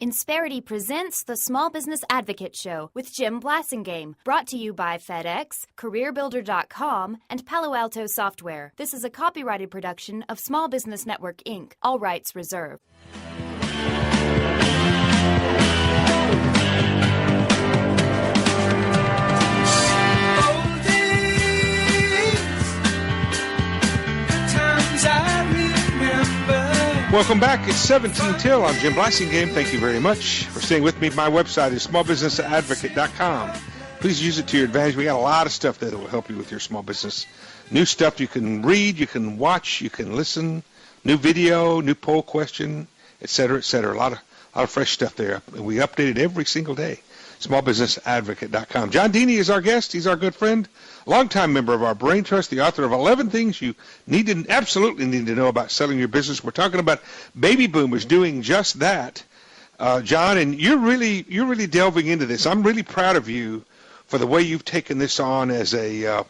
Insperity presents the Small Business Advocate Show with Jim Blasingame, brought to you by FedEx, CareerBuilder.com, and Palo Alto Software. This is a copyrighted production of Small Business Network, Inc., all rights reserved. Welcome back. It's 17 till. I'm Jim Blasingame. Thank you very much for staying with me. My website is smallbusinessadvocate.com. Please use it to your advantage. We got a lot of stuff that will help you with your small business. New stuff you can read, you can watch, you can listen, new video, new poll question, et cetera, et cetera. A lot of fresh stuff there. We update it every single day. smallbusinessadvocate.com. John Dini is our guest. He's our good friend, longtime member of our Brain Trust, the author of 11 Things You Absolutely Need to Know About Selling Your Business. We're talking about baby boomers doing just that, John, and you're really delving into this. I'm really proud of you for the way you've taken this on as a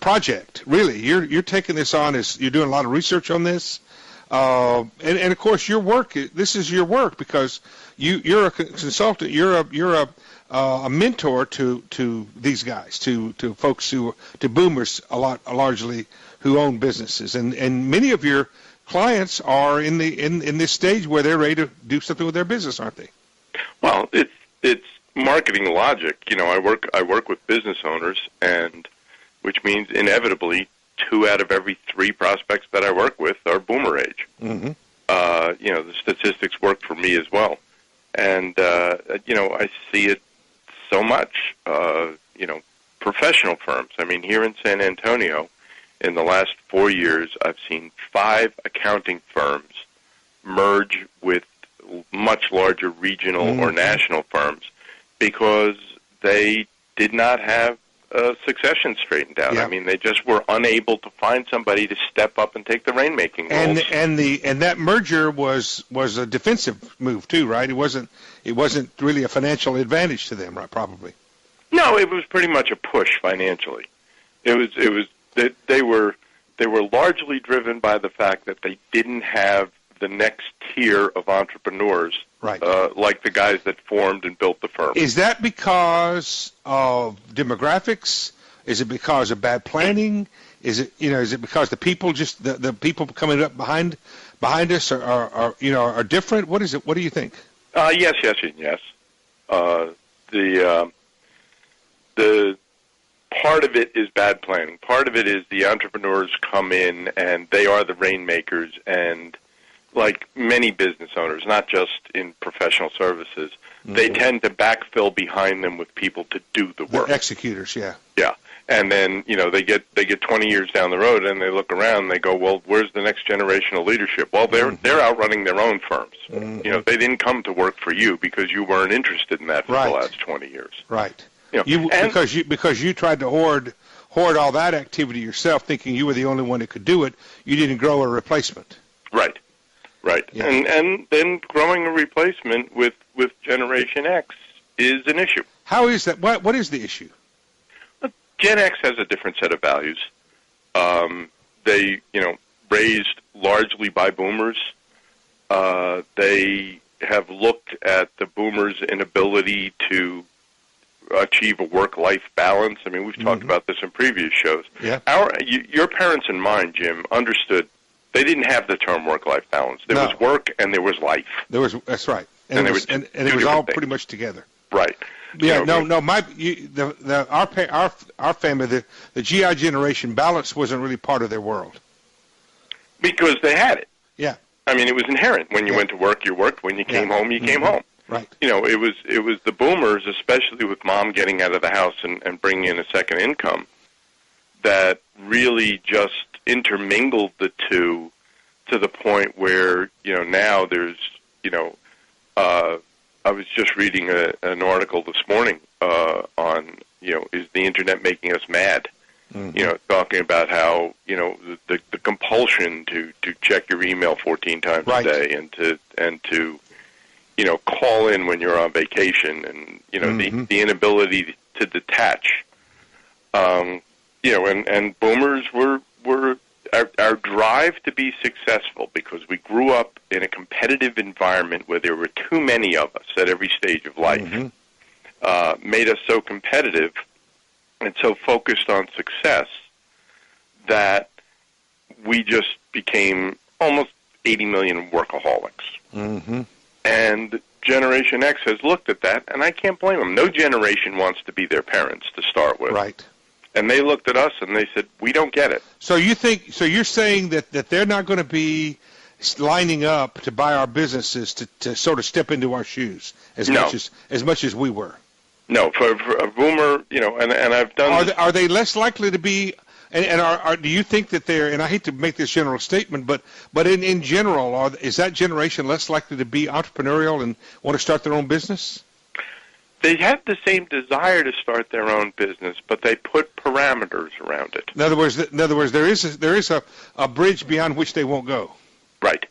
project. Really, you're taking this on as you're doing a lot of research on this. And of course, your work. This is your work because you're a consultant. You're a mentor to these guys, to folks to boomers largely who own businesses, and many of your clients are in this stage where they're ready to do something with their business, aren't they? Well, it's marketing logic. You know, I work with business owners, and which means inevitably 2 out of every 3 prospects that I work with are boomer age. Mm-hmm. The statistics work for me as well. And, I see it so much, professional firms. I mean, here in San Antonio, in the last 4 years, I've seen 5 accounting firms merge with much larger regional or national firms because they did not have succession straightened out. Yeah. I mean, they just were unable to find somebody to step up and take the rainmaking roles. And that merger was a defensive move too, right? It wasn't really a financial advantage to them, right? Probably. No, it was pretty much a push financially. They were largely driven by the fact that they didn't have the next tier of entrepreneurs, right? Like the guys that formed and built the firm. Is that because of demographics? Is it because of bad planning? Is it because the people the people coming up behind us are different? What is it? What do you think? Yes. The part of it is bad planning. Part of it is the entrepreneurs come in and they are the rainmakers, and like many business owners, not just in professional services, they tend to backfill behind them with people to do the work. The executors, yeah. Yeah. And then, they get 20 years down the road and they look around and they go, well, where's the next generation of leadership? Well, they're outrunning their own firms. Mm-hmm. They didn't come to work for you because you weren't interested in that for the last 20 years. Right. Because you tried to hoard all that activity yourself, thinking you were the only one that could do it. You didn't grow a replacement. Right. Yeah. And then growing a replacement with Generation X is an issue. How is that? What is the issue? Gen X has a different set of values. They, raised largely by boomers. They have looked at the boomers' inability to achieve a work-life balance. I mean, we've talked about this in previous shows. Yeah. Your parents and mine, Jim, understood they didn't have the term work-life balance. There was work and there was life. That's right. And it was all pretty much together. Right. Yeah. Our family, the GI generation, balance wasn't really part of their world. Because they had it. Yeah. I mean, it was inherent. When you went to work, you worked. When you came home, you came home. Right. It was the boomers, especially with mom getting out of the house and bringing in a second income, that really just intermingled the two to the point where, now there's, I was just reading an article this morning on, is the Internet making us mad? Mm-hmm. Talking about how, the compulsion to check your email 14 times a day and to call in when you're on vacation and, the inability to detach. And boomers were our drive to be successful, because we grew up in a competitive environment where there were too many of us at every stage of life, made us so competitive and so focused on success that we just became almost 80 million workaholics. And Generation X has looked at that, and I can't blame them. No generation wants to be their parents to start with. Right. And they looked at us and they said, we don't get it. So you're saying that they're not going to be lining up to buy our businesses to sort of step into our shoes as much as we were? No, for a boomer, and I've done. Are they less likely to be? And do you think that they're? And I hate to make this general statement, but in general, is that generation less likely to be entrepreneurial and want to start their own business? They have the same desire to start their own business, but they put parameters around it. In other words, there is a bridge beyond which they won't go. Right.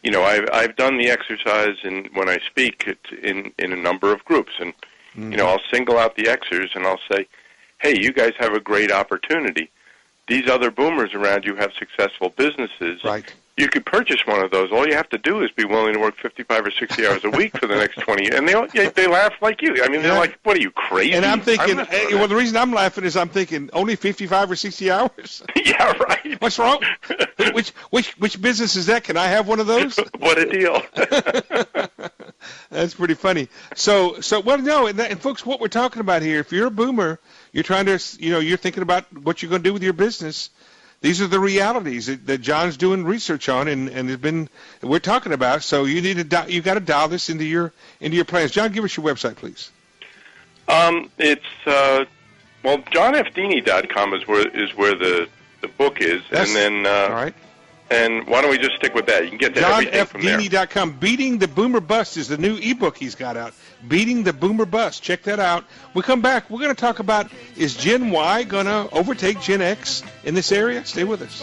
I've done the exercise, and when I speak in a number of groups, and I'll single out the Xers and I'll say, hey, you guys have a great opportunity. These other boomers around you have successful businesses. Right. You could purchase one of those. All you have to do is be willing to work 55 or 60 hours a week for the next 20 years. And they laugh like you. I mean, they're like, what are you, crazy? And I'm thinking, the reason I'm laughing is I'm thinking, only 55 or 60 hours? Yeah, right. What's wrong? Which business is that? Can I have one of those? What a deal. That's pretty funny. So and folks, what we're talking about here, if you're a boomer, you're trying to, you're thinking about what you're going to do with your business. These are the realities that John's doing research on and we're talking about. So you got to dial this into your plans. John, give us your website, please. It's johnfdini.com is where the book is, and then all right. And why don't we just stick with that? You can get to everything from there. johnfdini.com. Beating the Boomer Bust is the new ebook he's got out. Beating the Boomer Bust. Check that out. We come back. We're going to talk about, is Gen Y going to overtake Gen X in this area? Stay with us.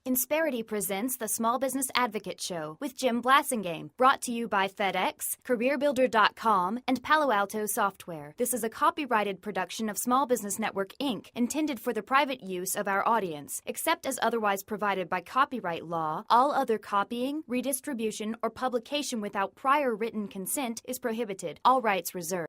Insperity presents the Small Business Advocate Show with Jim Blasingame, brought to you by FedEx, CareerBuilder.com, and Palo Alto Software. This is a copyrighted production of Small Business Network, Inc., intended for the private use of our audience. Except as otherwise provided by copyright law, all other copying, redistribution, or publication without prior written consent is prohibited. All rights reserved.